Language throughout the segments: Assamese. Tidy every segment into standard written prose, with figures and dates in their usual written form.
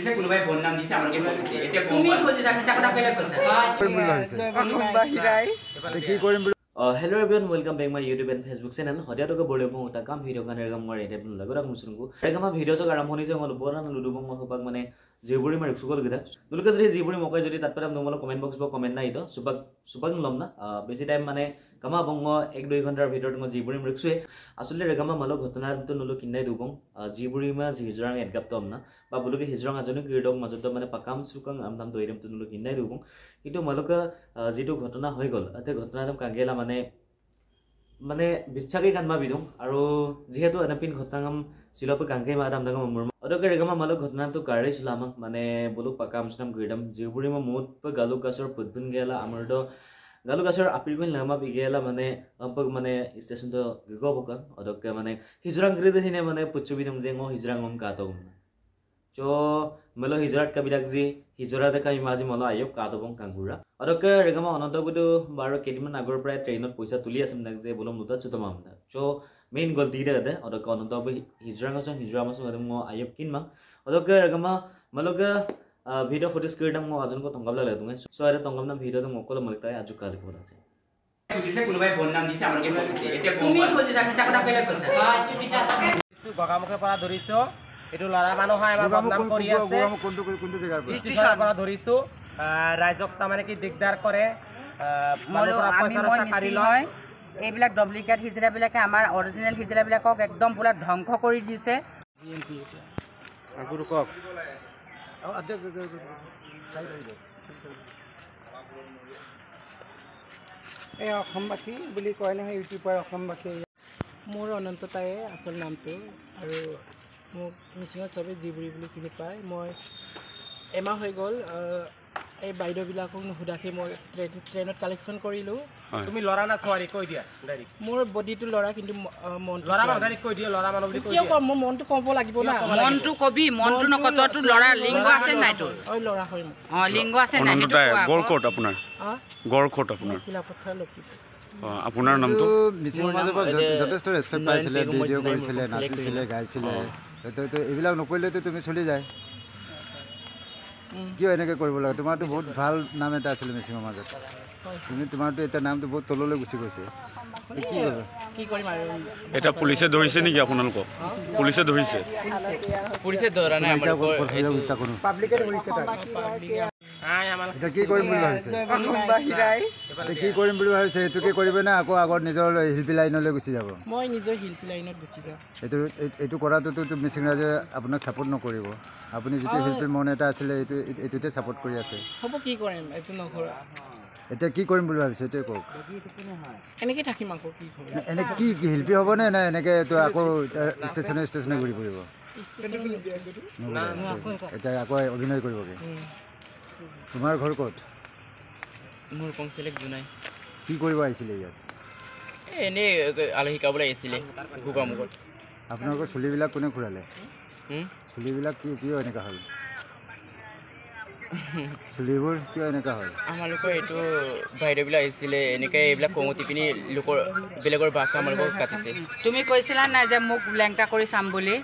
খুজিছে কোনোবাই ফোন নাম দিছে আমাকে খুজিছে এটা তুমি খুজিছা মিছা কথা বেলেগ কৈছা কি কৰিম বুলি Hello everyone, welcome back my YouTube and Facebook channel. Hodia to bole bong ta kam video kan regam mare ede pun lagu rak musunku. Regam ma video so garam honi je ngol boran ludu bong mo pak mane jiburi mare sugol gida. Dulka jodi jiburi mokai jodi tat param nomolo comment box bo comment na ito. Subak lom na. Besi time mane kama bong mo 1-2 ঘন্টার ভিতর mo jiburi mriksuye. Asule regam ma malo ghotona to nolo kinnai dubong. Jiburi ma hijrang edgap tom na. Ba buluke hijrang ajoni kirdok majot to mane pakam sukang amdam doiram to nolo kinnai dubong. Kitu maloka jitu ghotona hoi gol. Ate ghotona dam kagela মানে বিচ্ছাকে কানমা বিদুম আৰু যেহেতু আনপিন ঘটনাম সিলপ গাঙ্গে মা দাম দাম মৰম অদকে ৰেগামা মাল ঘটনাটো কাৰে ছলাম মানে বলু পাকা আমছনাম গইডাম জিবুৰি ম মুত প গালু কাছৰ পদবুন গেলা আমৰদ গালু কাছৰ আপিলগুন লামা বিগেলা মানে আমপক মানে ষ্টেচন তো গগবক অদকে মানে হিজৰাং গৰিদে হিনে মানে পুচবিদম যে ম হিজৰাং মম কাতম চ মল হিজৰাত কাবিলাক জি হিজৰা দেখা ইমাজি মল আয়ক কাদবং কাঙ্গুৰা অদকে ৰেগামা অনন্ত গুদু বাৰ কেদিমান আগৰ প্ৰায় ট্ৰেইনত পইচা তুলি আছে নাক যে বলম নুতা চতমাম না চ মেইন গলতি দে অদকে অনন্ত হিজৰাংছ হিজৰামছ ম আয়ক কিনমা অদকে ৰেগামা মলকে ভিডিও ফুটেজ কৰিডাম ম আজন কো তংগাবলা লাদুঙে চ আৰে তংগামনা ভিডিও তো মকল মলতাই আজু কালি পৰা আছে খুজিছে কোনোবাই ফোন নাম দিছে আমাকে খুজিছে এটা তুমি খুজিছা মিছা কথা বেলেগ কৈছা গগামুখে পৰা ধৰিছো এটো লৰা মানুহ হয় আমাৰ বদনাম কৰি আছে কোনটো জেগাৰ পৰা ষ্টেচনৰ পৰা ধৰিছো ৰাইজক তাৰমানে কি দিগদাৰ কৰে এইবিলাক ডুপ্লিকেট হিজৰাবিলাকে আমাৰ অৰিজিনেল হিজৰাবিলাকক একদম পুৰা ধ্বংস কৰি দিছে গুৰু কক এই অসমবাসী বুলি কয় নহয় ইউটিউবাৰ অসমবাসী মোৰ অনন্ততাই আচল নামটো আৰু মোক মিচিঙত চবেই জিবুৰি বুলি চিনি পায় মই এমাহ হৈ গ'ল এই বাইদেউবিলাকক নুসুধাকৈ মই ট্ৰেইনত কালেকশ্যন কৰিলোঁ তুমি ল'ৰা না ছোৱালী কৈ দিয়া মোৰ বডিটো ল'ৰা কিন্তু মনটো ল'ৰা মানুহ কৈ দিয়া ল'ৰা মানুহ বুলি কিয় ক'ম মই মনটো ক'ব লাগিব না মনটো কবি মনটো নকত তোৰ ল'ৰা লিংগ আছে নাই তোৰ হয় ল'ৰা হয় লিংগ আছে নাই গড়কোট আপোনাৰ গড়কোট আপোনাৰ চিলাপথাৰ লক্ষিত আপোনাৰ নামটো মিচিঙৰ মাজৰ পৰা যথেষ্ট ৰেছপেক্ট পাইছিলে ভিডিঅ' কৰিছিলে নাচিছিলে গাইছিলে তো এইবিলাক নকৰিলেতো তুমি চলি যায় কিয় এনেকৈ কৰিব লাগে তোমাৰতো বহুত ভাল নাম এটা আছিলে মিচিঙৰ মাজত তুমি তোমাৰতো এটা নামটো বহুত তললৈ গুচি গৈছে কি কৰিম আৰু এটা পুলিচে ধৰিছে নেকি আপোনালোকক পুলিচে ধৰিছে ধৰা নাই পাব্লিকে ধৰিছে এতিয়া কি কৰিম বুলি ভাবিছে কি কৰিম বুলি ভাবিছে এইটোকে কৰিবে না আকৌ আগত নিজৰ শিল্পী লাইনলৈ গুচি যাব মই নিজৰ শিল্পী লাইনত গুচি যাম এইটো কৰাটোতো মিচিং ৰাইজে আপোনাক ছাপোৰ্ট নকৰিব আপুনি যিটো শিল্পীৰ মন এটা আছিলে এইটোতে ছাপোৰ্ট কৰি আছে হ'ব কি কৰিম এইটো নকৰা এতিয়া কি কৰিম বুলি ভাবিছে এইটোৱে কওক এনেকৈ থাকিম আকৌ কি কৰিম এনে কি শিল্পী হ'বনে নে এনেকৈ এইটো আকৌ ষ্টেচনে ঘূৰি ফুৰিব এতিয়া আকৌ অভিনয় কৰিবগৈ তোমাৰ ঘৰ ক'ত মোৰ কংচিলেক জুনাই কি কৰিব আহিছিলে ইয়াত এনেই আলহী শিকাবলৈ আহিছিলে গোগামুখত আপোনালোকৰ চুলিবিলাক কোনে ঘূৰালে চুলিবিলাক কিয় এনেকুৱা হ'ল চুলিবোৰ কিয় এনেকুৱা হ'ল আমালোকৰ এইটো বাইদেউবিলাক আহিছিলে এনেকৈ এইবিলাক কঙতি পিনি লোকৰ বেলেগৰ বাঘ আমালোকক কাটিছে তুমি কৈছিলা নাই যে মোক লেংকা কৰি চাম বুলি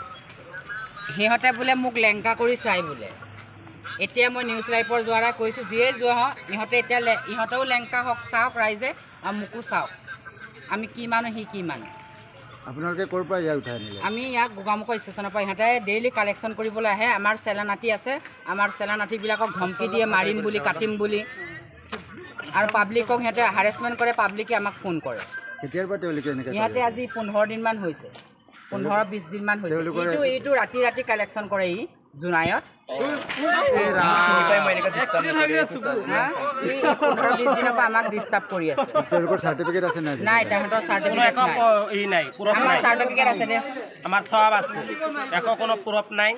সিহঁতে বোলে মোক লেংকা কৰি চাই বোলে এতিয়া মই নিউজ লাইভৰ দ্বাৰা কৈছোঁ যিয়ে যোৱা হওক ইহঁতে এতিয়া ইহঁতেও লেংকা হওক চাওক ৰাইজে আৰু মোকো চাওক আমি কি মানুহ সি কি মানুহ আপোনালোকে ক'ৰ পৰা ইয়াক উঠাই আনিলে আমি ইয়াক গোগামুখৰ ষ্টেচনৰ পৰা ইহঁতে ডেইলি কালেকশ্যন কৰিবলৈ আহে আমাৰ চেলা নাতি আছে আমাৰ চেলা নাতিবিলাকক ধমকি দিয়ে মাৰিম বুলি কাটিম বুলি আৰু পাব্লিকক সিহঁতে হাৰেছমেণ্ট কৰে পাব্লিকে আমাক ফোন কৰে কেতিয়াৰ পৰা তেওঁলোকে এনেকৈ ইহঁতে আজি 15 দিনমান হৈছে 15-20 দিনমান হৈছে এইটো ৰাতি ৰাতি কালেকশ্যন কৰে ই জুনাইত 15-20 দিনৰ পৰা আমাক ডিষ্টাৰ্ব কৰি আছে তেওঁলোকৰ চাৰ্টিফিকেট আছে নাই তাহাঁতৰ চাৰ্টিফিকেট আছে দে আমাৰ সব আছে একো কোনো প্ৰুফ নাই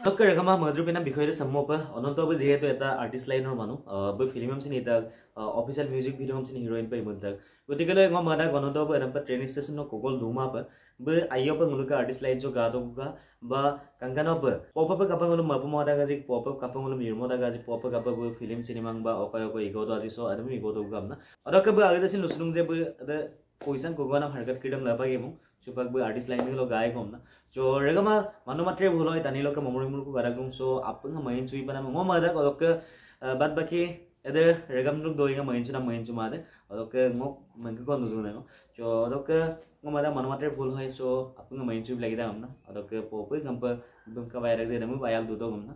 তক ৰেগামা মধুপিনা বিষয়টো সম্মপ অনন্ত যেহেতু এটা আৰ্টিষ্ট লাইনৰ মানুহ বৈ ফিল্ম চিনি এটা অফিচিয়েল মিউজিক ভিডিও চিনি হিৰোইন পাই মধ্যে গতিকে মাদা গণত এনেকুৱা ট্ৰেইন ষ্টেচন কগল ধুমা be ayo pa nguluka artist lain jo gato ga ba kangkana ba pop up kapang ngulum mapu moda gaji pop up kapang ngulum yirmo da gaji pop up kapang bu film cinema ba okayo ego do aji so adami ego do gamna ada ka ba agada sin lusunung je bu ada koisan kogona harkat kidam la pa gemu Chupak bu artist line lo gaya kom na. So regama manu matre bhul hoy tani loke momori murku garagum so apung main chui pana mo mada kodoke bad baki eder regam nuk doinga main chu made odoke ngok mangku kon du na so odoke ngomada manu matre bhul hoy so apung main chui lagi da amna odoke popoi kampa bum ka bayar je damu bayal du to gumna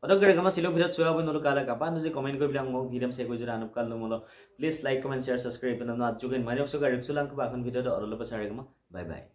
odoke regama silo video choya bu nolu kala kapan je comment koi bilang mo video se ko jura anup kal molo please like comment share subscribe na na jugen mari okso ga riksulang ka bakon video do orolo pa sa regama bye bye